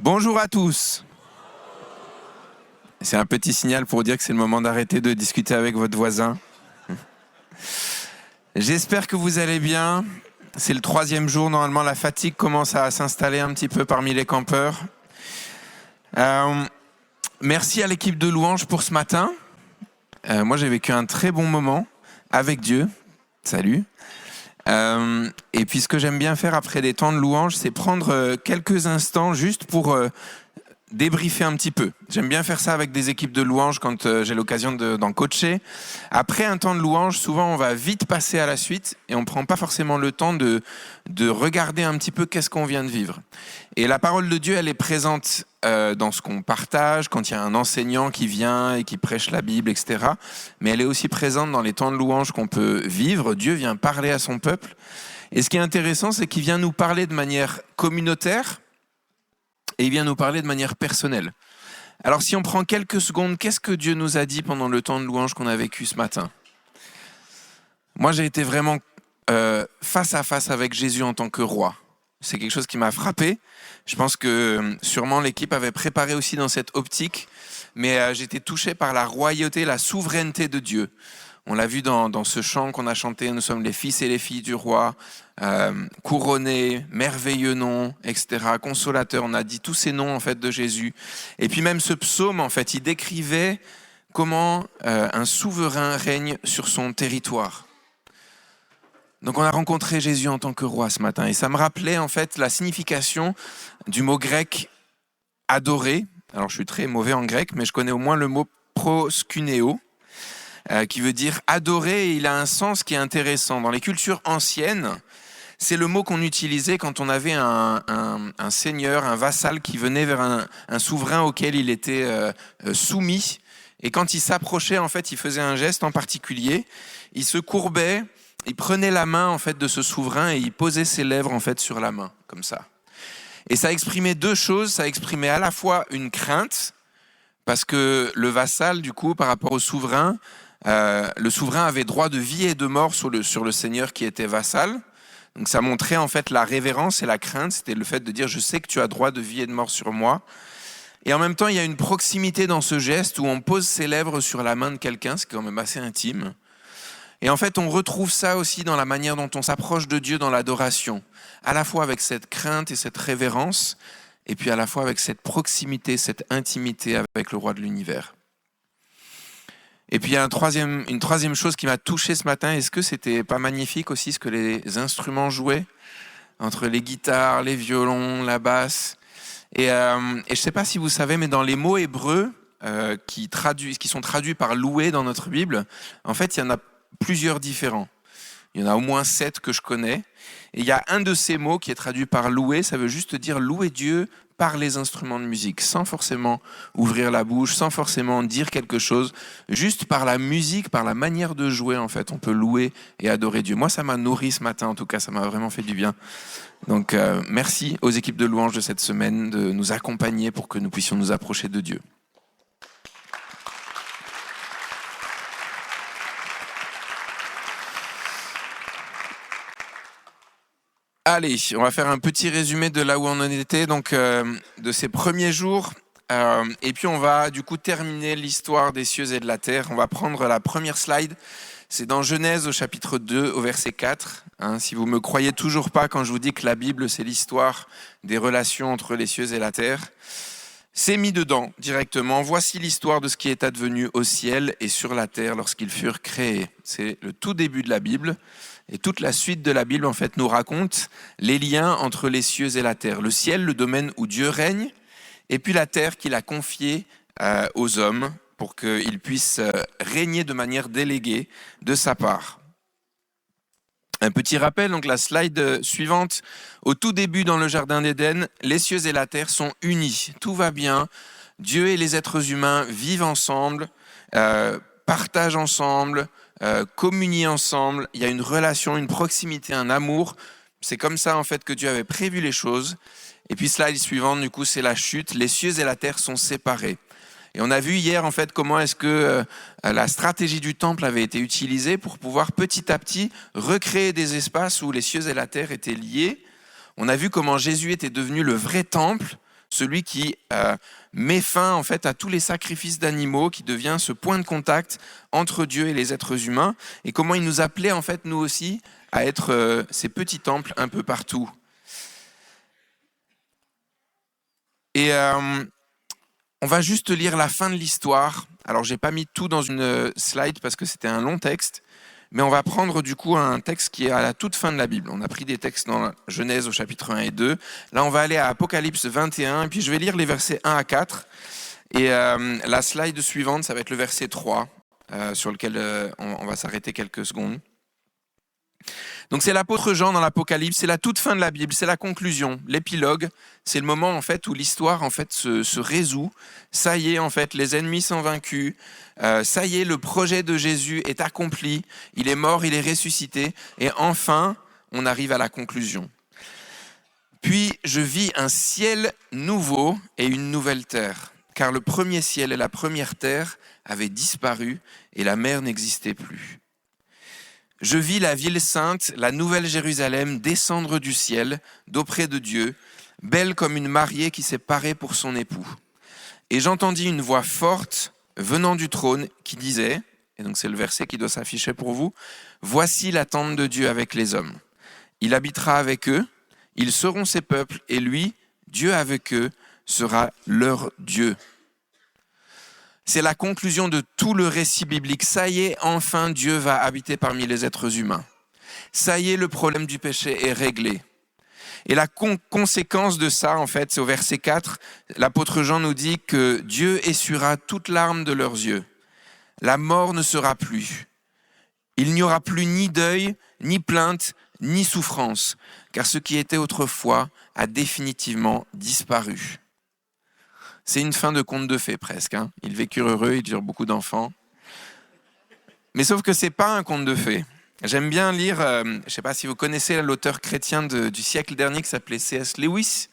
Bonjour à tous. C'est un petit signal pour dire que c'est le moment d'arrêter de discuter avec votre voisin. J'espère que vous allez bien. C'est le 3e jour, normalement la fatigue commence à s'installer un petit peu parmi les campeurs. Merci à l'équipe de louanges pour ce matin. Moi j'ai vécu un très bon moment avec Dieu. Salut. Et puis ce que j'aime bien faire après des temps de louanges, c'est prendre quelques instants juste pour débriefer un petit peu. J'aime bien faire ça avec des équipes de louanges quand j'ai l'occasion d'en coacher. Après un temps de louange, souvent on va vite passer à la suite et on ne prend pas forcément le temps de regarder un petit peu qu'est-ce qu'on vient de vivre. Et la parole de Dieu, elle est présente dans ce qu'on partage, quand il y a un enseignant qui vient et qui prêche la Bible, etc. Mais elle est aussi présente dans les temps de louange qu'on peut vivre. Dieu vient parler à son peuple. Et ce qui est intéressant, c'est qu'il vient nous parler de manière communautaire, et il vient nous parler de manière personnelle. Alors si on prend quelques secondes, qu'est-ce que Dieu nous a dit pendant le temps de louange qu'on a vécu ce matin ? Moi, j'ai été vraiment face à face avec Jésus en tant que roi. C'est quelque chose qui m'a frappé. Je pense que sûrement l'équipe avait préparé aussi dans cette optique, mais j'étais touché par la royauté, la souveraineté de Dieu. On l'a vu dans ce chant qu'on a chanté, nous sommes les fils et les filles du roi, couronnés, merveilleux nom, etc., consolateur. On a dit tous ces noms en fait de Jésus. Et puis même ce psaume, en fait, il décrivait comment un souverain règne sur son territoire. Donc on a rencontré Jésus en tant que roi ce matin. Et ça me rappelait en fait la signification du mot grec adorer. Alors je suis très mauvais en grec, mais je connais au moins le mot proskuneo, qui veut dire adorer, et il a un sens qui est intéressant. Dans les cultures anciennes, c'est le mot qu'on utilisait quand on avait un seigneur, un vassal qui venait vers un souverain auquel il était soumis. Et quand il s'approchait, en fait, il faisait un geste en particulier. Il se courbait, il prenait la main en fait de ce souverain et il posait ses lèvres en fait sur la main, comme ça. Et ça exprimait deux choses. Ça exprimait à la fois une crainte, parce que le vassal, du coup, par rapport au souverain, le souverain avait droit de vie et de mort sur le seigneur qui était vassal. Donc ça montrait en fait la révérence et la crainte. C'était le fait de dire je sais que tu as droit de vie et de mort sur moi. Et en même temps il y a une proximité dans ce geste où on pose ses lèvres sur la main de quelqu'un, c'est quand même assez intime. Et en fait on retrouve ça aussi dans la manière dont on s'approche de Dieu dans l'adoration, à la fois avec cette crainte et cette révérence, et puis à la fois avec cette proximité, cette intimité avec le roi de l'univers. Et puis il y a une troisième chose qui m'a touché ce matin. Est-ce que c'était pas magnifique aussi ce que les instruments jouaient entre les guitares, les violons, la basse. Et je sais pas si vous savez, mais dans les mots hébreux qui sont traduits par louer dans notre Bible, en fait il y en a plusieurs différents. Il y en a au moins 7 que je connais. Et il y a un de ces mots qui est traduit par louer, ça veut juste dire louer Dieu par les instruments de musique, sans forcément ouvrir la bouche, sans forcément dire quelque chose, juste par la musique, par la manière de jouer, en fait, on peut louer et adorer Dieu. Moi, ça m'a nourri ce matin, en tout cas, ça m'a vraiment fait du bien. Donc, merci aux équipes de louanges de cette semaine de nous accompagner pour que nous puissions nous approcher de Dieu. Allez, on va faire un petit résumé de là où on en était, donc de ces premiers jours. Et puis on va du coup terminer l'histoire des cieux et de la terre. On va prendre la première slide. C'est dans Genèse au chapitre 2, au verset 4. Si vous ne me croyez toujours pas quand je vous dis que la Bible, c'est l'histoire des relations entre les cieux et la terre, c'est mis dedans directement. Voici l'histoire de ce qui est advenu au ciel et sur la terre lorsqu'ils furent créés. C'est le tout début de la Bible. Et toute la suite de la Bible, en fait, nous raconte les liens entre les cieux et la terre. Le ciel, le domaine où Dieu règne, et puis la terre qu'il a confiée aux hommes pour qu'ils puissent régner de manière déléguée de sa part. Un petit rappel, donc la slide suivante. Au tout début, dans le jardin d'Éden, les cieux et la terre sont unis. Tout va bien. Dieu et les êtres humains vivent ensemble, partagent ensemble, communier ensemble. Il y a une relation, une proximité, un amour. C'est comme ça en fait que Dieu avait prévu les choses. Et puis slide suivante, du coup, c'est la chute. Les cieux et la terre sont séparés. Et on a vu hier en fait comment est-ce que la stratégie du temple avait été utilisée pour pouvoir petit à petit recréer des espaces où les cieux et la terre étaient liés. On a vu comment Jésus était devenu le vrai temple celui qui met fin en fait à tous les sacrifices d'animaux, qui devient ce point de contact entre Dieu et les êtres humains, et comment il nous appelait en fait nous aussi à être ces petits temples un peu partout. Et on va juste lire la fin de l'histoire. Alors j'ai pas mis tout dans une slide parce que c'était un long texte, mais on va prendre du coup un texte qui est à la toute fin de la Bible. On a pris des textes dans Genèse au chapitre 1 et 2. Là, on va aller à Apocalypse 21, et puis je vais lire les versets 1 à 4. Et la slide suivante, ça va être le verset 3, sur lequel on va s'arrêter quelques secondes. Donc c'est l'apôtre Jean dans l'Apocalypse, c'est la toute fin de la Bible, c'est la conclusion, l'épilogue. C'est le moment en fait où l'histoire en fait se résout. Ça y est en fait, les ennemis sont vaincus. Ça y est, le projet de Jésus est accompli. Il est mort, il est ressuscité, et enfin, on arrive à la conclusion. Puis je vis un ciel nouveau et une nouvelle terre, car le premier ciel et la première terre avaient disparu et la mer n'existait plus. Je vis la ville sainte, la nouvelle Jérusalem, descendre du ciel, d'auprès de Dieu, belle comme une mariée qui s'est parée pour son époux. Et j'entendis une voix forte venant du trône qui disait, et donc c'est le verset qui doit s'afficher pour vous, « Voici la tente de Dieu avec les hommes. Il habitera avec eux, ils seront ses peuples, et lui, Dieu avec eux, sera leur Dieu. » C'est la conclusion de tout le récit biblique. Ça y est, enfin Dieu va habiter parmi les êtres humains. Ça y est, le problème du péché est réglé. Et la conséquence de ça, en fait, c'est au verset 4, l'apôtre Jean nous dit que Dieu essuiera toute larme de leurs yeux. La mort ne sera plus. Il n'y aura plus ni deuil, ni plainte, ni souffrance, car ce qui était autrefois a définitivement disparu. C'est une fin de conte de fées presque. Hein. Ils vécurent heureux, ils eurent beaucoup d'enfants. Mais sauf que c'est pas un conte de fées. J'aime bien lire, je ne sais pas si vous connaissez l'auteur chrétien du siècle dernier qui s'appelait C.S. Lewis.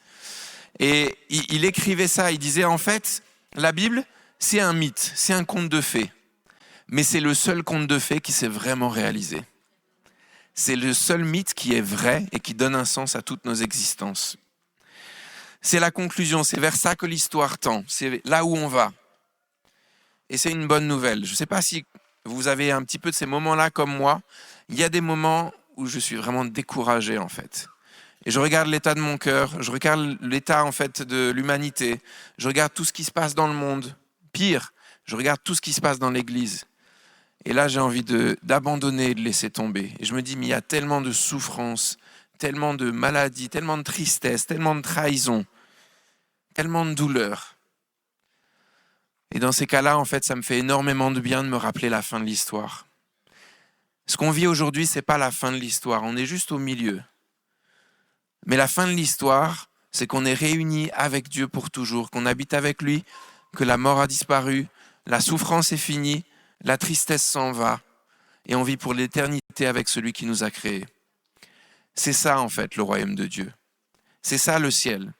Et il écrivait ça, il disait en fait, la Bible, c'est un mythe, c'est un conte de fées. Mais c'est le seul conte de fées qui s'est vraiment réalisé. C'est le seul mythe qui est vrai et qui donne un sens à toutes nos existences. C'est la conclusion, c'est vers ça que l'histoire tend, c'est là où on va. Et c'est une bonne nouvelle. Je ne sais pas si vous avez un petit peu de ces moments-là comme moi. Il y a des moments où je suis vraiment découragé en fait. Et je regarde l'état de mon cœur, je regarde l'état en fait de l'humanité, je regarde tout ce qui se passe dans le monde. Pire, je regarde tout ce qui se passe dans l'Église. Et là, j'ai envie d'abandonner et de laisser tomber. Et je me dis, mais il y a tellement de souffrance, tellement de maladies, tellement de tristesse, tellement de trahison, tellement de douleur. Et dans ces cas-là, en fait, ça me fait énormément de bien de me rappeler la fin de l'histoire. Ce qu'on vit aujourd'hui, c'est pas la fin de l'histoire, on est juste au milieu. Mais la fin de l'histoire, c'est qu'on est réunis avec Dieu pour toujours, qu'on habite avec lui, que la mort a disparu, la souffrance est finie, la tristesse s'en va, et on vit pour l'éternité avec celui qui nous a créés. C'est ça, en fait, le royaume de Dieu. C'est ça, le ciel.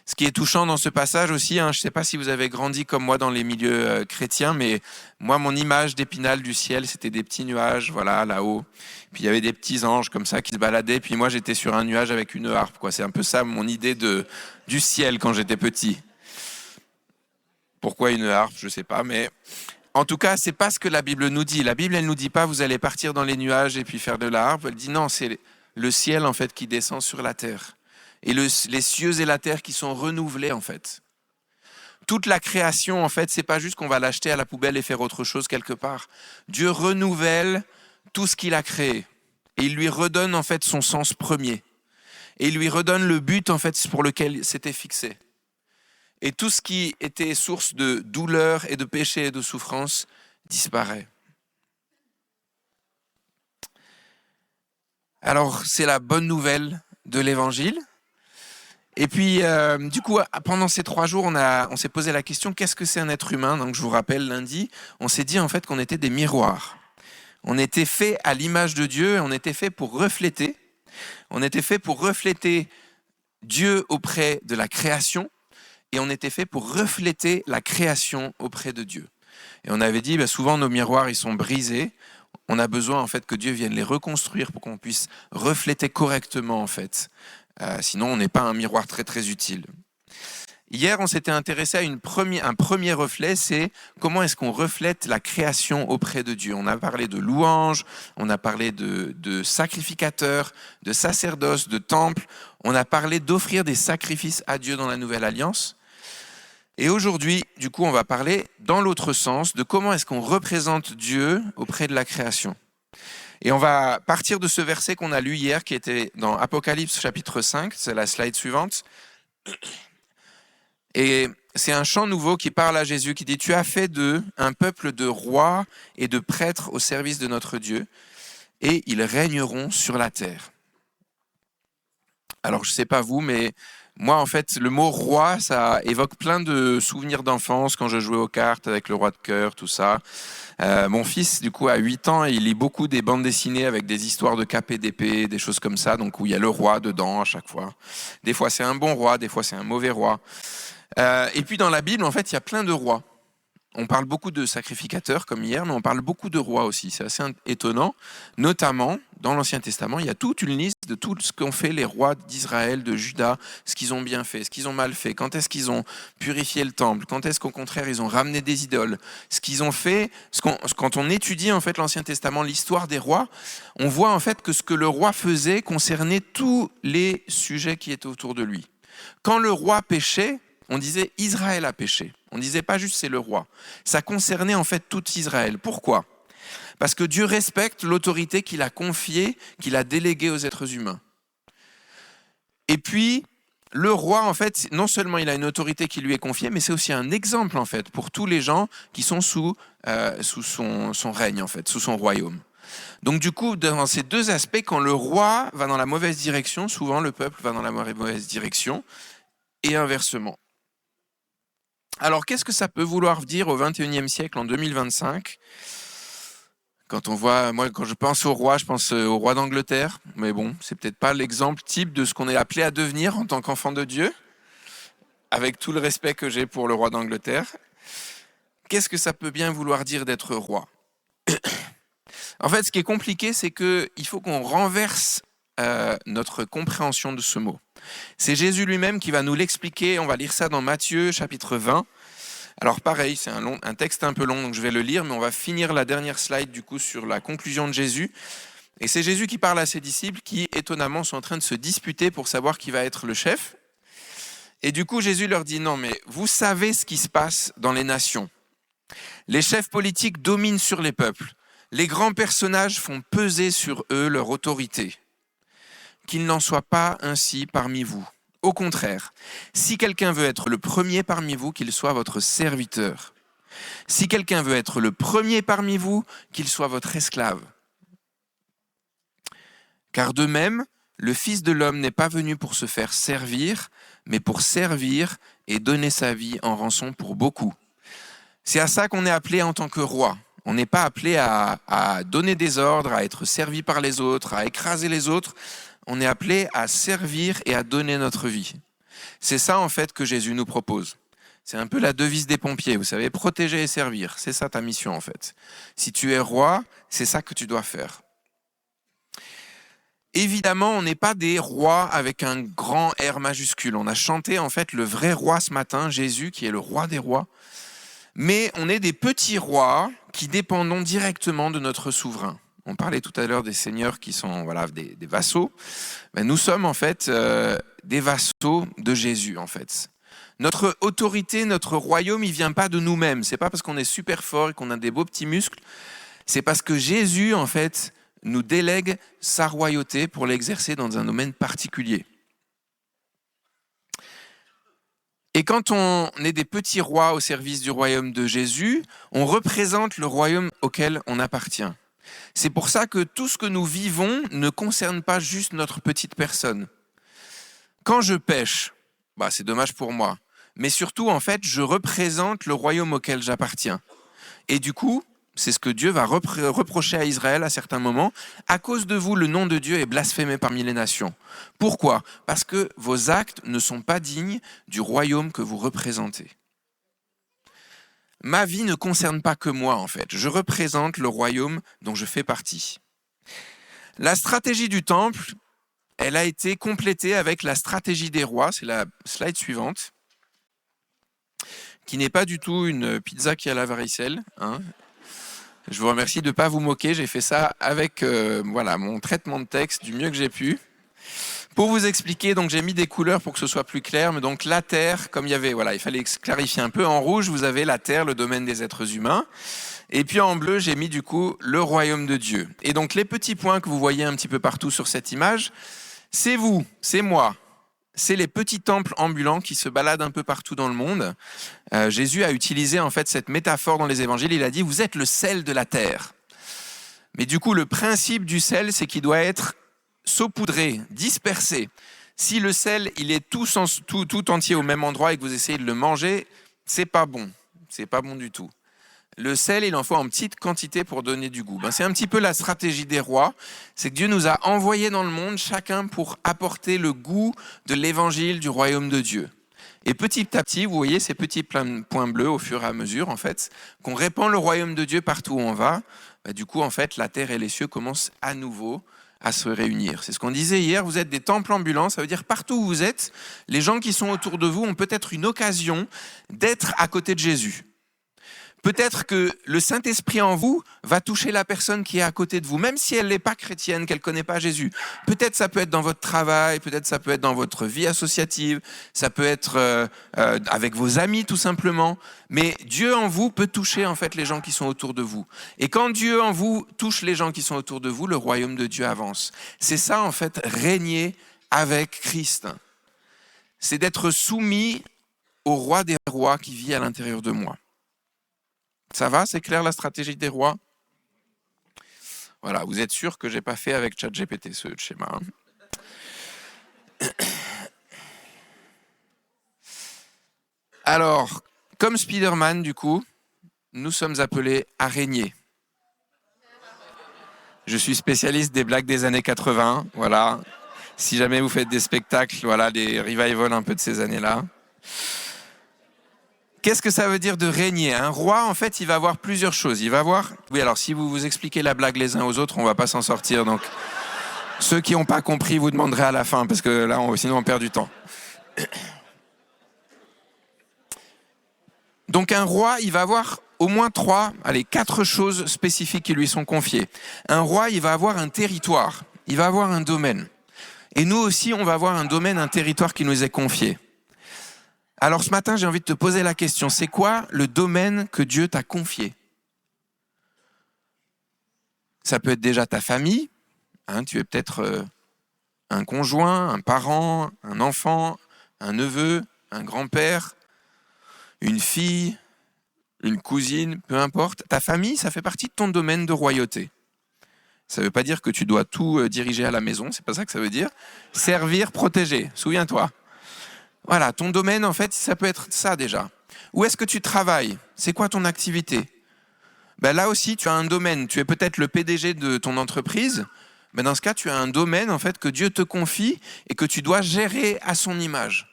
Ce qui est touchant dans ce passage aussi, je ne sais pas si vous avez grandi comme moi dans les milieux chrétiens, mais moi, mon image d'Épinal du ciel, c'était des petits nuages, voilà, là-haut. Puis il y avait des petits anges comme ça qui se baladaient, puis moi, j'étais sur un nuage avec une harpe, quoi. C'est un peu ça, mon idée du ciel quand j'étais petit. Pourquoi une harpe, je ne sais pas, mais en tout cas, ce n'est pas ce que la Bible nous dit. La Bible, elle ne nous dit pas, vous allez partir dans les nuages et puis faire de la harpe. Elle dit non, c'est le ciel, en fait, qui descend sur la terre. Et les cieux et la terre qui sont renouvelés, en fait. Toute la création, en fait, c'est pas juste qu'on va l'acheter à la poubelle et faire autre chose quelque part. Dieu renouvelle tout ce qu'il a créé. Et il lui redonne, en fait, son sens premier. Et il lui redonne le but, en fait, pour lequel c'était fixé. Et tout ce qui était source de douleur et de péché et de souffrance disparaît. Alors, c'est la bonne nouvelle de l'Évangile. Et puis, du coup, pendant ces 3 jours, on s'est posé la question, qu'est-ce que c'est un être humain ? Donc, je vous rappelle, lundi, on s'est dit en fait qu'on était des miroirs. On était fait à l'image de Dieu, on était fait pour refléter. On était fait pour refléter Dieu auprès de la création et on était fait pour refléter la création auprès de Dieu. Et on avait dit, souvent nos miroirs, ils sont brisés. On a besoin en fait que Dieu vienne les reconstruire pour qu'on puisse refléter correctement en fait. Sinon, on n'est pas un miroir très très utile. Hier, on s'était intéressé à un premier reflet, c'est comment est-ce qu'on reflète la création auprès de Dieu. On a parlé de louanges, on a parlé de sacrificateurs, de sacerdoce, de temple, on a parlé d'offrir des sacrifices à Dieu dans la Nouvelle Alliance. Et aujourd'hui, du coup, on va parler dans l'autre sens de comment est-ce qu'on représente Dieu auprès de la création. Et on va partir de ce verset qu'on a lu hier, qui était dans Apocalypse chapitre 5, c'est la slide suivante. Et c'est un chant nouveau qui parle à Jésus, qui dit « Tu as fait d'eux un peuple de rois et de prêtres au service de notre Dieu, et ils régneront sur la terre. » Alors, je ne sais pas vous, mais moi, en fait, le mot « roi », ça évoque plein de souvenirs d'enfance, quand je jouais aux cartes avec le roi de cœur, tout ça. Mon fils, du coup, à 8 ans, il lit beaucoup des bandes dessinées avec des histoires de cap et d'épée, des choses comme ça, donc où il y a le roi dedans à chaque fois. Des fois, c'est un bon roi, des fois, c'est un mauvais roi. Et puis dans la Bible, en fait, il y a plein de rois. On parle beaucoup de sacrificateurs comme hier, mais on parle beaucoup de rois aussi. C'est assez étonnant. Notamment, dans l'Ancien Testament, il y a toute une liste de tout ce qu'ont fait les rois d'Israël, de Juda, ce qu'ils ont bien fait, ce qu'ils ont mal fait, quand est-ce qu'ils ont purifié le temple, quand est-ce qu'au contraire ils ont ramené des idoles, ce qu'ils ont fait. Quand on étudie en fait l'Ancien Testament, l'histoire des rois, on voit en fait que ce que le roi faisait concernait tous les sujets qui étaient autour de lui. Quand le roi péchait, on disait Israël a péché. On ne disait pas juste c'est le roi. Ça concernait en fait tout Israël. Pourquoi ? Parce que Dieu respecte l'autorité qu'il a confiée, qu'il a déléguée aux êtres humains. Et puis, le roi, en fait, non seulement il a une autorité qui lui est confiée, mais c'est aussi un exemple en fait pour tous les gens qui sont sous son règne, en fait, sous son royaume. Donc du coup, dans ces deux aspects, quand le roi va dans la mauvaise direction, souvent le peuple va dans la mauvaise direction, et inversement. Alors, qu'est-ce que ça peut vouloir dire au XXIe siècle, en 2025 ? Quand on voit, moi, quand je pense au roi, je pense au roi d'Angleterre. Mais bon, c'est peut-être pas l'exemple type de ce qu'on est appelé à devenir en tant qu'enfant de Dieu, avec tout le respect que j'ai pour le roi d'Angleterre. Qu'est-ce que ça peut bien vouloir dire d'être roi ? En fait, ce qui est compliqué, c'est qu'il faut qu'on renverse notre compréhension de ce mot. C'est Jésus lui-même qui va nous l'expliquer. On va lire ça dans Matthieu, chapitre 20. Alors pareil, c'est un texte un peu long, donc je vais le lire, mais on va finir la dernière slide du coup sur la conclusion de Jésus. Et c'est Jésus qui parle à ses disciples qui, étonnamment, sont en train de se disputer pour savoir qui va être le chef. Et du coup, Jésus leur dit « Non, mais vous savez ce qui se passe dans les nations. Les chefs politiques dominent sur les peuples. Les grands personnages font peser sur eux leur autorité. Qu'il n'en soit pas ainsi parmi vous. Au contraire, si quelqu'un veut être le premier parmi vous, qu'il soit votre serviteur. Si quelqu'un veut être le premier parmi vous, qu'il soit votre esclave. Car de même, le Fils de l'homme n'est pas venu pour se faire servir, mais pour servir et donner sa vie en rançon pour beaucoup. » C'est à ça qu'on est appelé en tant que roi. On n'est pas appelé à donner des ordres, à être servi par les autres, à écraser les autres. On est appelé à servir et à donner notre vie. C'est ça en fait que Jésus nous propose. C'est un peu la devise des pompiers, vous savez, protéger et servir. C'est ça ta mission en fait. Si tu es roi, c'est ça que tu dois faire. Évidemment, on n'est pas des rois avec un grand R majuscule. On a chanté en fait le vrai roi ce matin, Jésus qui est le roi des rois. Mais on est des petits rois qui dépendons directement de notre souverain. On parlait tout à l'heure des seigneurs qui sont des vassaux. Ben, nous sommes en fait des vassaux de Jésus en fait. Notre autorité, notre royaume, il vient pas de nous-mêmes. C'est pas parce qu'on est super fort et qu'on a des beaux petits muscles. C'est parce que Jésus en fait nous délègue sa royauté pour l'exercer dans un domaine particulier. Et quand on est des petits rois au service du royaume de Jésus, on représente le royaume auquel on appartient. C'est pour ça que tout ce que nous vivons ne concerne pas juste notre petite personne. Quand je pêche, c'est dommage pour moi, mais surtout, en fait, je représente le royaume auquel j'appartiens. Et du coup, c'est ce que Dieu va reprocher à Israël à certains moments. À cause de vous, le nom de Dieu est blasphémé parmi les nations. Pourquoi ? Parce que vos actes ne sont pas dignes du royaume que vous représentez. Ma vie ne concerne pas que moi, en fait. Je représente le royaume dont je fais partie. La stratégie du temple, elle a été complétée avec la stratégie des rois. C'est la slide suivante. qui n'est pas du tout une pizza qui a la varicelle, hein. Je vous remercie de ne pas vous moquer, j'ai fait ça avec mon traitement de texte du mieux que j'ai pu. Pour vous expliquer, donc j'ai mis des couleurs pour que ce soit plus clair, mais donc la terre, comme il fallait clarifier un peu, en rouge vous avez la terre, le domaine des êtres humains, et puis en bleu j'ai mis du coup le royaume de Dieu. Et donc les petits points que vous voyez un petit peu partout sur cette image, c'est vous, c'est moi, c'est les petits temples ambulants qui se baladent un peu partout dans le monde. Jésus a utilisé en fait cette métaphore dans les évangiles, il a dit vous êtes le sel de la terre. Mais du coup le principe du sel c'est qu'il doit être saupoudré, dispersé. Si le sel il est tout entier au même endroit et que vous essayez de le manger, c'est pas bon du tout. Le sel, il en faut en petite quantité pour donner du goût. C'est un petit peu la stratégie des rois, c'est que Dieu nous a envoyés dans le monde, chacun pour apporter le goût de l'évangile du royaume de Dieu. Et petit à petit, vous voyez ces petits points bleus au fur et à mesure, en fait, qu'on répand le royaume de Dieu partout où on va. Du coup, en fait, la terre et les cieux commencent à nouveau à se réunir. C'est ce qu'on disait hier, vous êtes des temples ambulants, ça veut dire partout où vous êtes, les gens qui sont autour de vous ont peut-être une occasion d'être à côté de Jésus. Peut-être que le Saint-Esprit en vous va toucher la personne qui est à côté de vous, même si elle n'est pas chrétienne, qu'elle ne connaît pas Jésus. Peut-être ça peut être dans votre travail, peut-être ça peut être dans votre vie associative, ça peut être avec vos amis tout simplement. Mais Dieu en vous peut toucher en fait les gens qui sont autour de vous. Et quand Dieu en vous touche les gens qui sont autour de vous, le royaume de Dieu avance. C'est ça en fait, régner avec Christ. C'est d'être soumis au roi des rois qui vit à l'intérieur de moi. Ça va, c'est clair la stratégie des rois? Voilà, vous êtes sûr que je n'ai pas fait avec ChatGPT ce schéma. Alors, comme Spider-Man, du coup, nous sommes appelés à régner. Je suis spécialiste des blagues des années 80, voilà. Si jamais vous faites des spectacles, voilà, des revivals un peu de ces années-là. Qu'est-ce que ça veut dire de régner? Un roi, en fait, il va avoir plusieurs choses. Il va avoir... Oui, alors si vous vous expliquez la blague les uns aux autres, on ne va pas s'en sortir. Donc, ceux qui n'ont pas compris, vous demanderez à la fin, parce que là, sinon on perd du temps. Donc un roi, il va avoir au moins 4 choses spécifiques qui lui sont confiées. Un roi, il va avoir un territoire, il va avoir un domaine. Et nous aussi, on va avoir un domaine, un territoire qui nous est confié. Alors ce matin, j'ai envie de te poser la question, c'est quoi le domaine que Dieu t'a confié? Ça peut être déjà ta famille, tu es peut-être un conjoint, un parent, un enfant, un neveu, un grand-père, une fille, une cousine, peu importe. Ta famille, ça fait partie de ton domaine de royauté. Ça ne veut pas dire que tu dois tout diriger à la maison, c'est pas ça que ça veut dire. Servir, protéger, souviens-toi. Voilà, ton domaine, en fait, ça peut être ça déjà. Où est-ce que tu travailles? C'est quoi ton activité? Là aussi, tu as un domaine. Tu es peut-être le PDG de ton entreprise. Mais dans ce cas, tu as un domaine en fait, que Dieu te confie et que tu dois gérer à son image.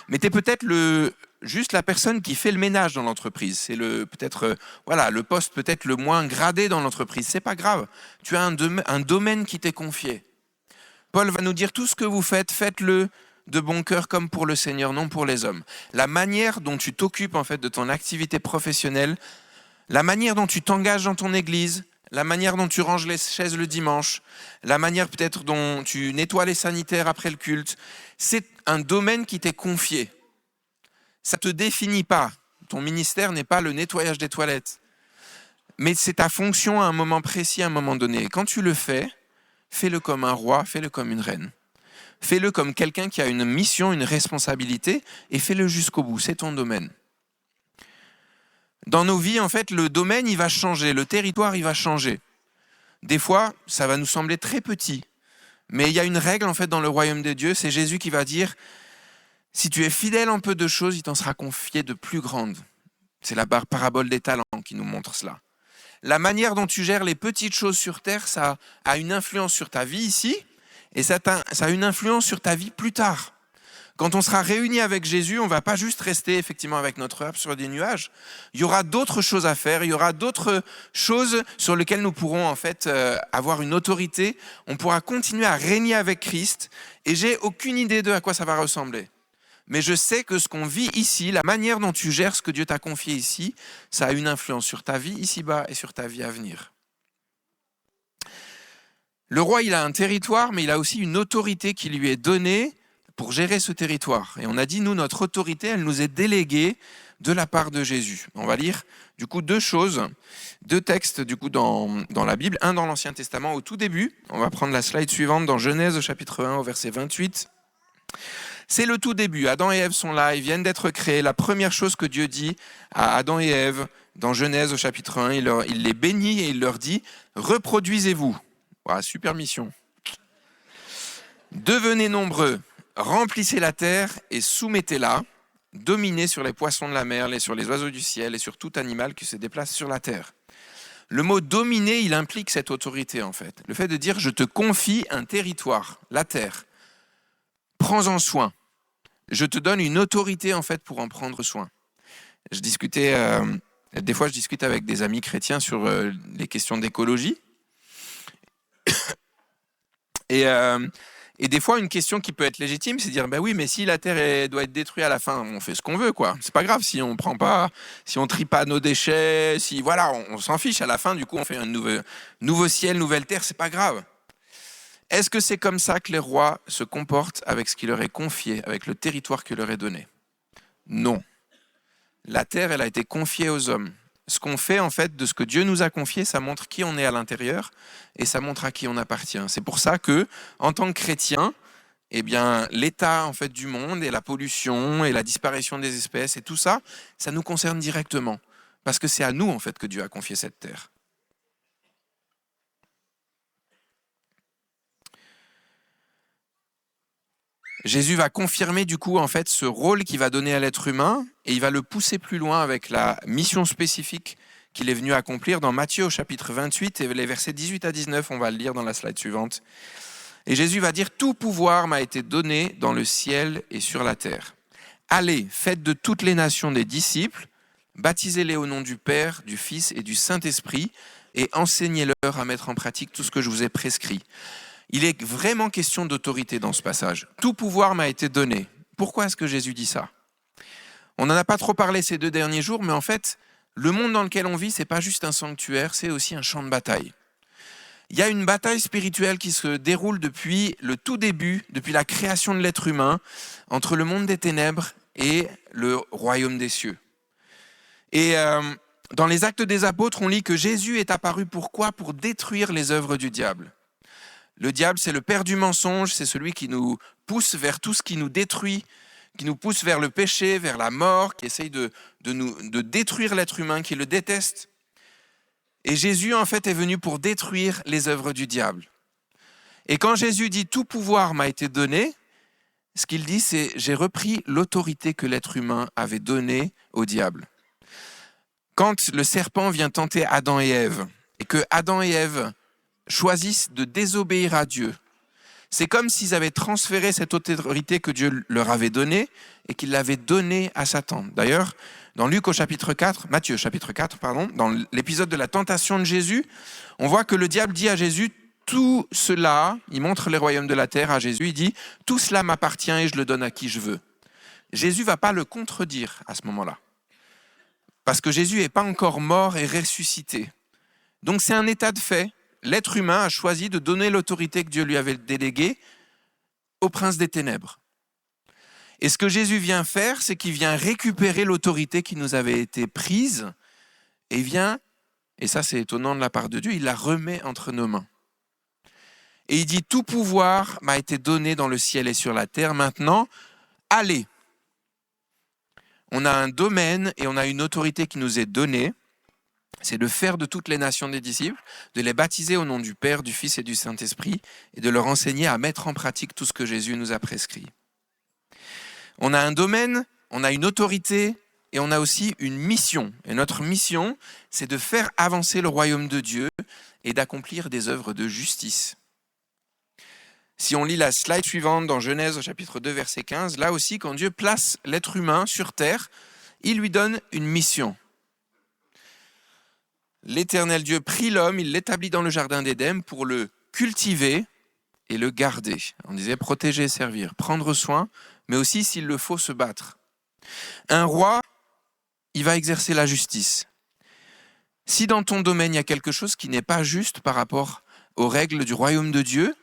Mais tu es peut-être juste la personne qui fait le ménage dans l'entreprise. C'est le poste peut-être le moins gradé dans l'entreprise. C'est pas grave. Tu as un domaine qui t'est confié. Paul va nous dire tout ce que vous faites, faites-le de bon cœur comme pour le Seigneur, non pour les hommes. La manière dont tu t'occupes en fait de ton activité professionnelle, la manière dont tu t'engages dans ton église, la manière dont tu ranges les chaises le dimanche, la manière peut-être dont tu nettoies les sanitaires après le culte, c'est un domaine qui t'est confié. Ça ne te définit pas. Ton ministère n'est pas le nettoyage des toilettes. Mais c'est ta fonction à un moment précis, à un moment donné. Et quand tu le fais, fais-le comme un roi, fais-le comme une reine. Fais-le comme quelqu'un qui a une mission, une responsabilité, et fais-le jusqu'au bout. C'est ton domaine. Dans nos vies, en fait, le domaine, il va changer. Le territoire, il va changer. Des fois, ça va nous sembler très petit. Mais il y a une règle, en fait, dans le royaume de Dieu. C'est Jésus qui va dire, si tu es fidèle en peu de choses, il t'en sera confié de plus grandes. C'est la parabole des talents qui nous montre cela. La manière dont tu gères les petites choses sur terre, ça a une influence sur ta vie ici, et ça a une influence sur ta vie plus tard. Quand on sera réunis avec Jésus, on ne va pas juste rester effectivement avec notre harpe sur des nuages. Il y aura d'autres choses à faire, il y aura d'autres choses sur lesquelles nous pourrons en fait avoir une autorité. On pourra continuer à régner avec Christ, et j'ai aucune idée de à quoi ça va ressembler. mais je sais que ce qu'on vit ici, la manière dont tu gères ce que Dieu t'a confié ici, ça a une influence sur ta vie ici-bas et sur ta vie à venir. Le roi, il a un territoire, mais il a aussi une autorité qui lui est donnée pour gérer ce territoire. Et on a dit, nous, notre autorité, elle nous est déléguée de la part de Jésus. On va lire du coup deux textes du coup dans la Bible, un dans l'Ancien Testament au tout début. On va prendre la slide suivante dans Genèse au chapitre 1 au verset 28. C'est le tout début. Adam et Ève sont là, ils viennent d'être créés. La première chose que Dieu dit à Adam et Ève dans Genèse au chapitre 1, il les bénit et il leur dit « Reproduisez-vous ». Voilà, super mission. « Devenez nombreux, remplissez la terre et soumettez-la. Dominez sur les poissons de la mer, et sur les oiseaux du ciel et sur tout animal qui se déplace sur la terre. » Le mot « dominer », il implique cette autorité en fait. Le fait de dire « je te confie un territoire, la terre. Prends-en soin. Je te donne une autorité en fait pour en prendre soin. » Des fois je discute avec des amis chrétiens sur les questions d'écologie. Et des fois, une question qui peut être légitime, c'est de dire, oui, mais si la Terre doit être détruite à la fin, on fait ce qu'on veut, quoi. C'est pas grave si on prend pas, si on trie pas nos déchets, si voilà, on s'en fiche. À la fin, du coup, on fait un nouveau ciel, nouvelle terre, c'est pas grave. Est-ce que c'est comme ça que les rois se comportent avec ce qui leur est confié, avec le territoire qui leur est donné? Non. La terre, elle a été confiée aux hommes. Ce qu'on fait, en fait, de ce que Dieu nous a confié, ça montre qui on est à l'intérieur et ça montre à qui on appartient. C'est pour ça que, en tant que chrétien, l'état en fait du monde et la pollution et la disparition des espèces et tout ça, ça nous concerne directement parce que c'est à nous en fait que Dieu a confié cette terre. Jésus va confirmer du coup en fait ce rôle qu'il va donner à l'être humain et il va le pousser plus loin avec la mission spécifique qu'il est venu accomplir dans Matthieu au chapitre 28 et les versets 18 à 19, on va le lire dans la slide suivante. Et Jésus va dire « Tout pouvoir m'a été donné dans le ciel et sur la terre. Allez, faites de toutes les nations des disciples, baptisez-les au nom du Père, du Fils et du Saint-Esprit et enseignez-leur à mettre en pratique tout ce que je vous ai prescrit. » Il est vraiment question d'autorité dans ce passage. Tout pouvoir m'a été donné. Pourquoi est-ce que Jésus dit ça? On n'en a pas trop parlé ces 2 derniers jours, mais en fait, le monde dans lequel on vit, c'est pas juste un sanctuaire, c'est aussi un champ de bataille. Il y a une bataille spirituelle qui se déroule depuis le tout début, depuis la création de l'être humain, entre le monde des ténèbres et le royaume des cieux. Et dans les Actes des Apôtres, on lit que Jésus est apparu pourquoi? Pour détruire les œuvres du diable. Le diable, c'est le père du mensonge, c'est celui qui nous pousse vers tout ce qui nous détruit, qui nous pousse vers le péché, vers la mort, qui essaye de détruire l'être humain, qui le déteste. Et Jésus, en fait, est venu pour détruire les œuvres du diable. Et quand Jésus dit « tout pouvoir m'a été donné », ce qu'il dit, c'est « j'ai repris l'autorité que l'être humain avait donnée au diable ». Quand le serpent vient tenter Adam et Ève, et que Adam et Ève choisissent de désobéir à Dieu, c'est comme s'ils avaient transféré cette autorité que Dieu leur avait donnée et qu'il l'avait donnée à Satan. D'ailleurs, dans Matthieu chapitre 4, dans l'épisode de la tentation de Jésus, on voit que le diable dit à Jésus, tout cela, il montre les royaumes de la terre à Jésus, il dit, tout cela m'appartient et je le donne à qui je veux. Jésus ne va pas le contredire à ce moment-là, parce que Jésus n'est pas encore mort et ressuscité. Donc c'est un état de fait. L'être humain a choisi de donner l'autorité que Dieu lui avait déléguée au prince des ténèbres. Et ce que Jésus vient faire, c'est qu'il vient récupérer l'autorité qui nous avait été prise et vient, et ça c'est étonnant de la part de Dieu, il la remet entre nos mains. Et il dit, tout pouvoir m'a été donné dans le ciel et sur la terre, maintenant, allez. On a un domaine et on a une autorité qui nous est donnée. C'est de faire de toutes les nations des disciples, de les baptiser au nom du Père, du Fils et du Saint-Esprit, et de leur enseigner à mettre en pratique tout ce que Jésus nous a prescrit. On a un domaine, on a une autorité, et on a aussi une mission. Et notre mission, c'est de faire avancer le royaume de Dieu et d'accomplir des œuvres de justice. Si on lit la slide suivante dans Genèse au chapitre 2, verset 15, là aussi, quand Dieu place l'être humain sur terre, il lui donne une mission. L'Éternel Dieu prit l'homme, il l'établit dans le jardin d'Éden pour le cultiver et le garder. On disait protéger et servir, prendre soin mais aussi, s'il le faut, se battre. Un roi, il va exercer la justice. Si dans ton domaine, il y a quelque chose qui n'est pas juste par rapport aux règles du royaume de Dieu,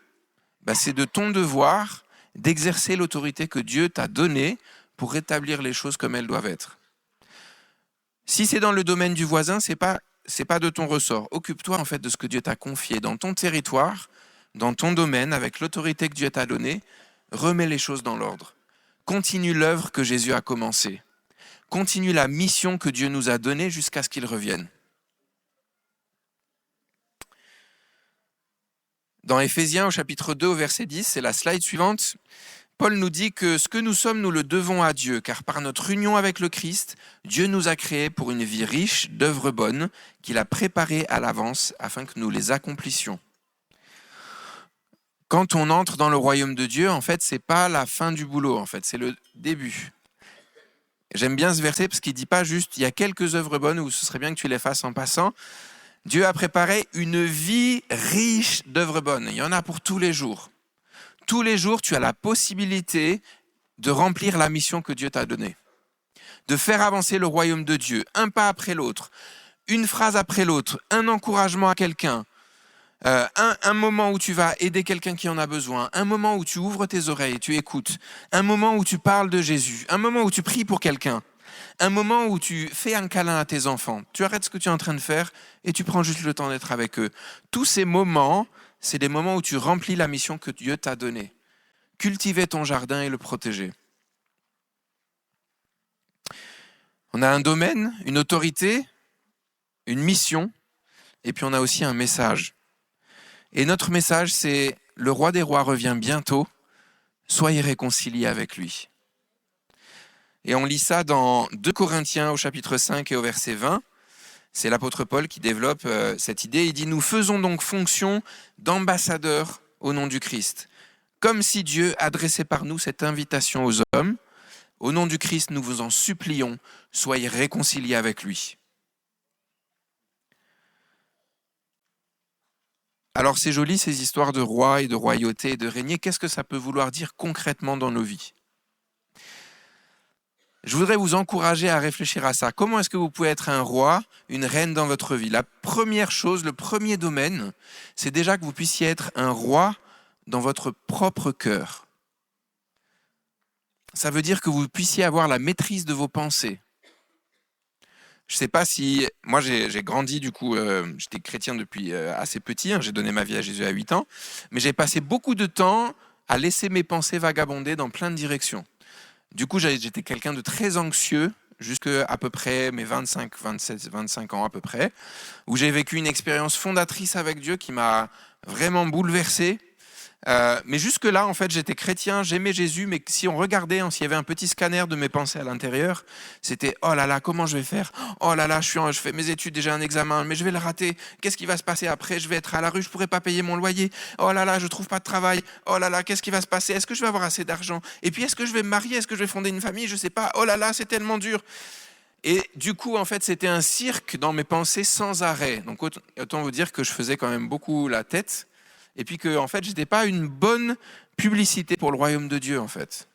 c'est de ton devoir d'exercer l'autorité que Dieu t'a donnée pour rétablir les choses comme elles doivent être. Si c'est dans le domaine du voisin, c'est pas de ton ressort. Occupe-toi en fait de ce que Dieu t'a confié dans ton territoire, dans ton domaine, avec l'autorité que Dieu t'a donnée. Remets les choses dans l'ordre. Continue l'œuvre que Jésus a commencée. Continue la mission que Dieu nous a donnée jusqu'à ce qu'il revienne. Dans Éphésiens au chapitre 2 au verset 10, c'est la slide suivante, Paul nous dit que ce que nous sommes, nous le devons à Dieu, car par notre union avec le Christ, Dieu nous a créés pour une vie riche d'œuvres bonnes qu'il a préparées à l'avance afin que nous les accomplissions. Quand on entre dans le royaume de Dieu, en fait, c'est pas la fin du boulot, en fait, c'est le début. J'aime bien ce verset parce qu'il dit pas juste il y a quelques œuvres bonnes ou ce serait bien que tu les fasses en passant. Dieu a préparé une vie riche d'œuvres bonnes. Il y en a pour tous les jours. Tous les jours, tu as la possibilité de remplir la mission que Dieu t'a donnée, de faire avancer le royaume de Dieu, un pas après l'autre, une phrase après l'autre, un encouragement à quelqu'un, un moment où tu vas aider quelqu'un qui en a besoin, un moment où tu ouvres tes oreilles et tu écoutes, un moment où tu parles de Jésus, un moment où tu pries pour quelqu'un, un moment où tu fais un câlin à tes enfants. Tu arrêtes ce que tu es en train de faire et tu prends juste le temps d'être avec eux. Tous ces moments, c'est des moments où tu remplis la mission que Dieu t'a donnée. Cultiver ton jardin et le protéger. On a un domaine, une autorité, une mission, et puis on a aussi un message. Et notre message, c'est « Le roi des rois revient bientôt, soyez réconciliés avec lui ». Et on lit ça dans 2 Corinthiens au chapitre 5 et au verset 20. C'est l'apôtre Paul qui développe cette idée. Il dit « Nous faisons donc fonction d'ambassadeurs au nom du Christ, comme si Dieu adressait par nous cette invitation aux hommes. Au nom du Christ, nous vous en supplions, soyez réconciliés avec lui. » Alors c'est joli ces histoires de rois et de royauté et de régner. Qu'est-ce que ça peut vouloir dire concrètement dans nos vies ? Je voudrais vous encourager à réfléchir à ça. Comment est-ce que vous pouvez être un roi, une reine dans votre vie ? La première chose, le premier domaine, c'est déjà que vous puissiez être un roi dans votre propre cœur. Ça veut dire que vous puissiez avoir la maîtrise de vos pensées. Je ne sais pas si... Moi, j'ai grandi, du coup, j'étais chrétien depuis assez petit, j'ai donné ma vie à Jésus à 8 ans, mais j'ai passé beaucoup de temps à laisser mes pensées vagabonder dans plein de directions. Du coup, j'étais quelqu'un de très anxieux jusqu'à à peu près mes 25 ans à peu près, où j'ai vécu une expérience fondatrice avec Dieu qui m'a vraiment bouleversé. Mais jusque-là, en fait, j'étais chrétien, j'aimais Jésus, mais si on regardait, s'il y avait un petit scanner de mes pensées à l'intérieur, c'était « Oh là là, comment je vais faire ? Oh là là, je fais mes études, j'ai un examen, mais je vais le rater. Qu'est-ce qui va se passer après ? Je vais être à la rue, je ne pourrai pas payer mon loyer. Oh là là, je ne trouve pas de travail. Oh là là, qu'est-ce qui va se passer ? Est-ce que je vais avoir assez d'argent ? Et puis, est-ce que je vais me marier ? Est-ce que je vais fonder une famille ? Je ne sais pas. Oh là là, c'est tellement dur. » Et du coup, en fait, c'était un cirque dans mes pensées sans arrêt. Donc, autant vous dire que je faisais quand même beaucoup la tête. Et puis que, en fait, j'étais pas une bonne publicité pour le royaume de Dieu, en fait.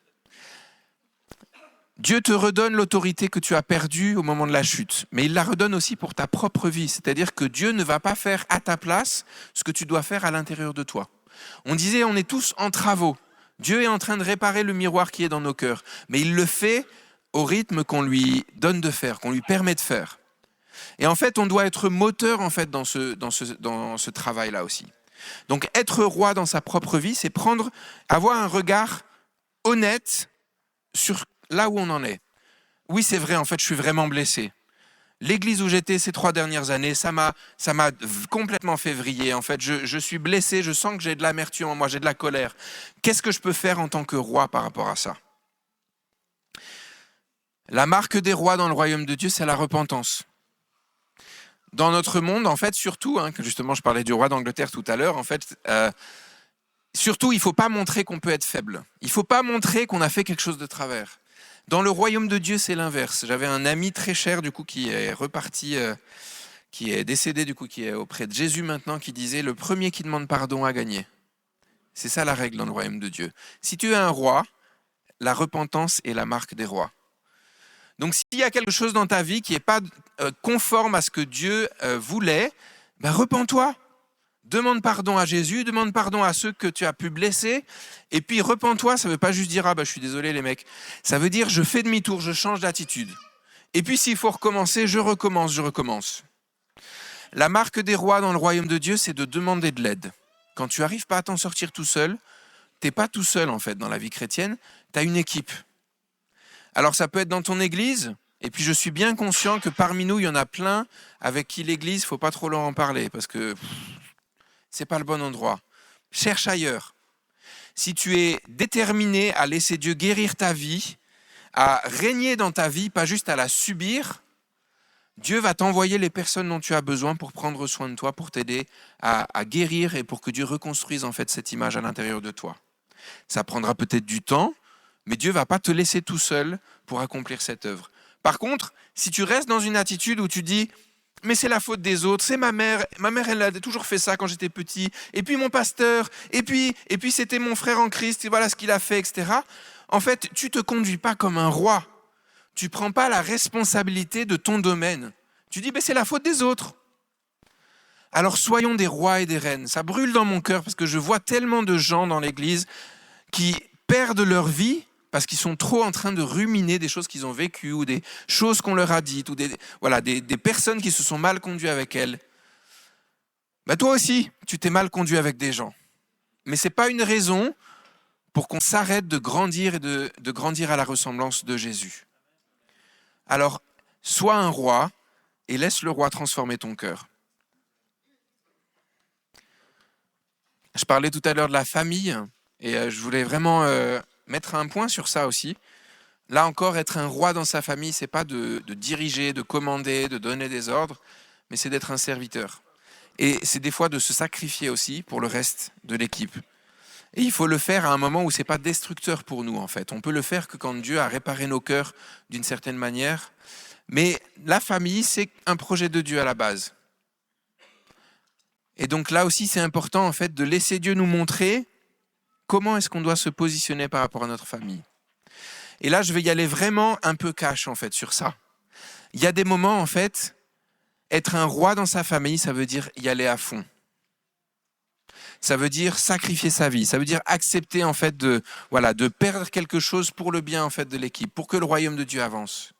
Dieu te redonne l'autorité que tu as perdue au moment de la chute, mais il la redonne aussi pour ta propre vie. C'est-à-dire que Dieu ne va pas faire à ta place ce que tu dois faire à l'intérieur de toi. On disait, on est tous en travaux. Dieu est en train de réparer le miroir qui est dans nos cœurs, mais il le fait au rythme qu'on lui donne de faire, qu'on lui permet de faire. Et en fait, on doit être moteur en fait, dans ce travail-là aussi. Donc être roi dans sa propre vie, c'est avoir un regard honnête sur là où on en est. Oui, c'est vrai, en fait, je suis vraiment blessé. L'église où j'étais ces 3 dernières années, ça m'a complètement fait vriller. En fait, je suis blessé, je sens que j'ai de l'amertume en moi, j'ai de la colère. Qu'est-ce que je peux faire en tant que roi par rapport à ça ? La marque des rois dans le royaume de Dieu, c'est la repentance. Dans notre monde, en fait, surtout, justement, je parlais du roi d'Angleterre tout à l'heure, en fait, surtout, il ne faut pas montrer qu'on peut être faible. Il ne faut pas montrer qu'on a fait quelque chose de travers. Dans le royaume de Dieu, c'est l'inverse. J'avais un ami très cher, du coup, qui est reparti, qui est décédé, du coup, qui est auprès de Jésus maintenant, qui disait « Le premier qui demande pardon a gagné ». C'est ça la règle dans le royaume de Dieu. Si tu es un roi, la repentance est la marque des rois. Donc s'il y a quelque chose dans ta vie qui n'est pas conforme à ce que Dieu voulait, ben, repens-toi. Demande pardon à Jésus, demande pardon à ceux que tu as pu blesser, et puis repens-toi, ça ne veut pas juste dire « Ah bah je suis désolé les mecs », ça veut dire « Je fais demi-tour, je change d'attitude ». Et puis s'il faut recommencer, je recommence. La marque des rois dans le royaume de Dieu, c'est de demander de l'aide. Quand tu n'arrives pas à t'en sortir tout seul, tu n'es pas tout seul en fait dans la vie chrétienne, tu as une équipe. Alors ça peut être dans ton église, et puis je suis bien conscient que parmi nous, il y en a plein avec qui l'église, il ne faut pas trop leur en parler, parce que c'est pas le bon endroit. Cherche ailleurs. Si tu es déterminé à laisser Dieu guérir ta vie, à régner dans ta vie, pas juste à la subir, Dieu va t'envoyer les personnes dont tu as besoin pour prendre soin de toi, pour t'aider à guérir et pour que Dieu reconstruise en fait cette image à l'intérieur de toi. Ça prendra peut-être du temps, mais Dieu ne va pas te laisser tout seul pour accomplir cette œuvre. Par contre, si tu restes dans une attitude où tu dis « mais c'est la faute des autres, c'est ma mère elle a toujours fait ça quand j'étais petit, et puis mon pasteur, et puis c'était mon frère en Christ, et voilà ce qu'il a fait, etc. » En fait, tu ne te conduis pas comme un roi. Tu ne prends pas la responsabilité de ton domaine. Tu dis « c'est la faute des autres ». Alors soyons des rois et des reines. Ça brûle dans mon cœur parce que je vois tellement de gens dans l'église qui perdent leur vie parce qu'ils sont trop en train de ruminer des choses qu'ils ont vécues ou des choses qu'on leur a dites ou des personnes qui se sont mal conduites avec elles. Toi aussi, tu t'es mal conduit avec des gens. Mais ce n'est pas une raison pour qu'on s'arrête de grandir et de grandir à la ressemblance de Jésus. Alors, sois un roi et laisse le roi transformer ton cœur. Je parlais tout à l'heure de la famille et je voulais vraiment mettre un point sur ça aussi. Là encore, être un roi dans sa famille, c'est pas de diriger, de commander, de donner des ordres, mais c'est d'être un serviteur. Et c'est des fois de se sacrifier aussi pour le reste de l'équipe. Et il faut le faire à un moment où c'est pas destructeur pour nous en fait. On peut le faire que quand Dieu a réparé nos cœurs d'une certaine manière. Mais la famille, c'est un projet de Dieu à la base. Et donc là aussi, c'est important en fait de laisser Dieu nous montrer comment est-ce qu'on doit se positionner par rapport à notre famille. Et là, je vais y aller vraiment un peu cash en fait sur ça. Il y a des moments en fait, être un roi dans sa famille, ça veut dire y aller à fond. Ça veut dire sacrifier sa vie. Ça veut dire accepter en fait de perdre quelque chose pour le bien en fait de l'équipe, pour que le royaume de Dieu avance.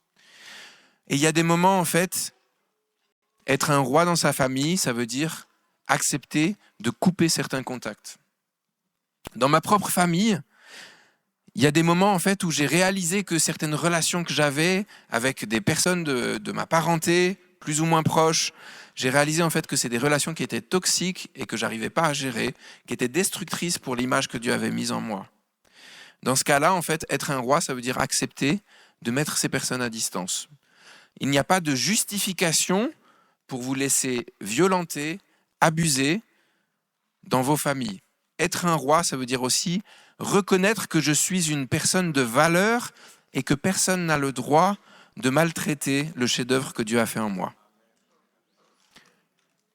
Et il y a des moments en fait, être un roi dans sa famille, ça veut dire accepter de couper certains contacts. Dans ma propre famille, il y a des moments en fait où j'ai réalisé que certaines relations que j'avais avec des personnes de ma parenté, plus ou moins proches, j'ai réalisé en fait que c'est des relations qui étaient toxiques et que j'arrivais pas à gérer, qui étaient destructrices pour l'image que Dieu avait mise en moi. Dans ce cas-là, en fait, être un roi, ça veut dire accepter de mettre ces personnes à distance. Il n'y a pas de justification pour vous laisser violenter, abuser dans vos familles. Être un roi, ça veut dire aussi reconnaître que je suis une personne de valeur et que personne n'a le droit de maltraiter le chef-d'œuvre que Dieu a fait en moi.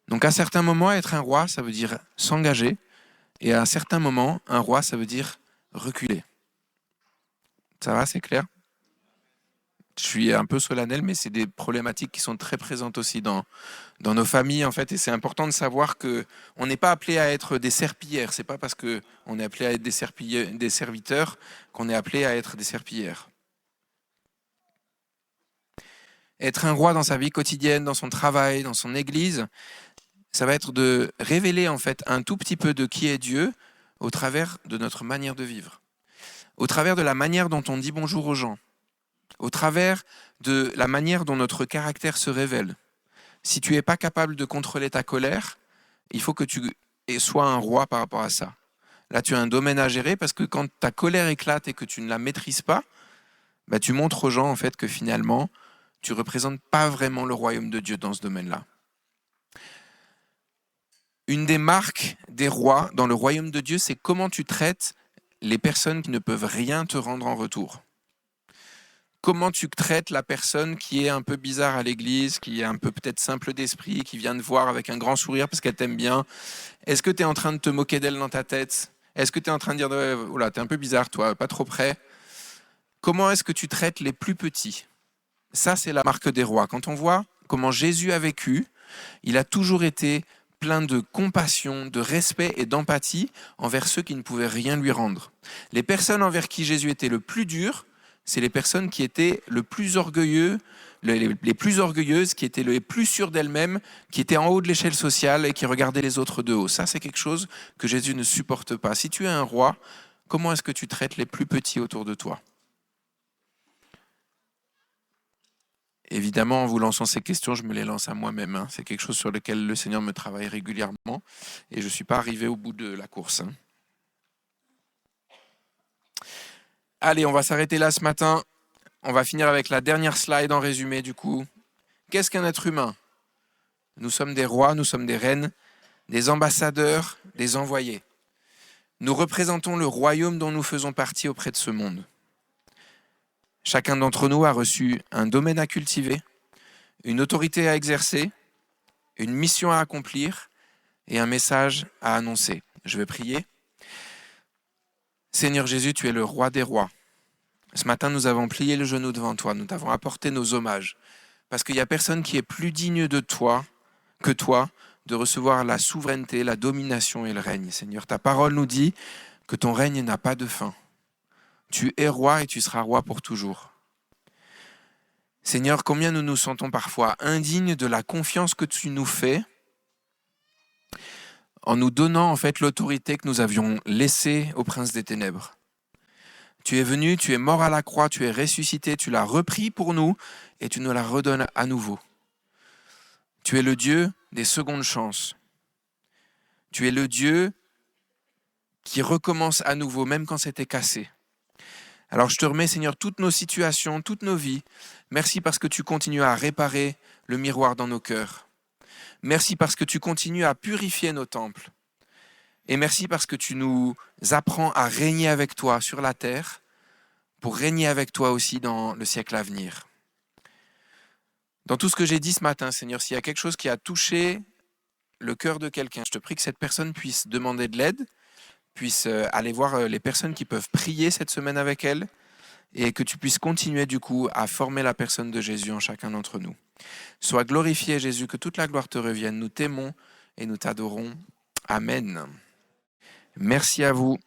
Donc à certains moments, être un roi, ça veut dire s'engager, et à certains moments, un roi, ça veut dire reculer. Ça va, c'est clair ? Je suis un peu solennel, mais c'est des problématiques qui sont très présentes aussi dans nos familles, en fait, et c'est important de savoir qu'on n'est pas appelé à être des serpillères. C'est pas parce qu'on est appelé à être des serviteurs qu'on est appelé à être des serpillères. Être un roi dans sa vie quotidienne, dans son travail, dans son église, ça va être de révéler en fait un tout petit peu de qui est Dieu au travers de notre manière de vivre, au travers de la manière dont on dit bonjour aux gens, au travers de la manière dont notre caractère se révèle. Si tu n'es pas capable de contrôler ta colère, il faut que tu sois un roi par rapport à ça. Là, tu as un domaine à gérer parce que quand ta colère éclate et que tu ne la maîtrises pas, tu montres aux gens en fait que finalement, tu ne représentes pas vraiment le royaume de Dieu dans ce domaine-là. Une des marques des rois dans le royaume de Dieu, c'est comment tu traites les personnes qui ne peuvent rien te rendre en retour. Comment tu traites la personne qui est un peu bizarre à l'église, qui est un peu peut-être simple d'esprit, qui vient te voir avec un grand sourire parce qu'elle t'aime bien. Est-ce que tu es en train de te moquer d'elle dans ta tête ? Est-ce que tu es en train de dire « Oula, t'es un peu bizarre toi, pas trop près ?» Comment est-ce que tu traites les plus petits? Ça, c'est la marque des rois. Quand on voit comment Jésus a vécu, il a toujours été plein de compassion, de respect et d'empathie envers ceux qui ne pouvaient rien lui rendre. Les personnes envers qui Jésus était le plus dur, c'est les personnes qui étaient le plus orgueilleux, les plus orgueilleuses, qui étaient les plus sûres d'elles-mêmes, qui étaient en haut de l'échelle sociale et qui regardaient les autres de haut. Ça, c'est quelque chose que Jésus ne supporte pas. Si tu es un roi, comment est-ce que tu traites les plus petits autour de toi? Évidemment, en vous lançant ces questions, je me les lance à moi-même, hein. C'est quelque chose sur lequel le Seigneur me travaille régulièrement et je ne suis pas arrivé au bout de la course, hein. Allez, on va s'arrêter là ce matin. On va finir avec la dernière slide en résumé du coup. Qu'est-ce qu'un être humain? Nous sommes des rois, nous sommes des reines, des ambassadeurs, des envoyés. Nous représentons le royaume dont nous faisons partie auprès de ce monde. Chacun d'entre nous a reçu un domaine à cultiver, une autorité à exercer, une mission à accomplir et un message à annoncer. Je vais prier. Seigneur Jésus, tu es le roi des rois. Ce matin, nous avons plié le genou devant toi, nous t'avons apporté nos hommages, parce qu'il n'y a personne qui est plus digne de toi que toi de recevoir la souveraineté, la domination et le règne. Seigneur, ta parole nous dit que ton règne n'a pas de fin. Tu es roi et tu seras roi pour toujours. Seigneur, combien nous nous sentons parfois indignes de la confiance que tu nous fais en nous donnant en fait l'autorité que nous avions laissée au prince des ténèbres. Tu es venu, tu es mort à la croix, tu es ressuscité, tu l'as repris pour nous et tu nous la redonnes à nouveau. Tu es le Dieu des secondes chances. Tu es le Dieu qui recommence à nouveau, même quand c'était cassé. Alors je te remets, Seigneur, toutes nos situations, toutes nos vies. Merci parce que tu continues à réparer le miroir dans nos cœurs. Merci parce que tu continues à purifier nos temples. Et merci parce que tu nous apprends à régner avec toi sur la terre pour régner avec toi aussi dans le siècle à venir. Dans tout ce que j'ai dit ce matin, Seigneur, s'il y a quelque chose qui a touché le cœur de quelqu'un, je te prie que cette personne puisse demander de l'aide, puisse aller voir les personnes qui peuvent prier cette semaine avec elle et que tu puisses continuer du coup à former la personne de Jésus en chacun d'entre nous. Sois glorifié Jésus, que toute la gloire te revienne. Nous t'aimons et nous t'adorons. Amen. Merci à vous.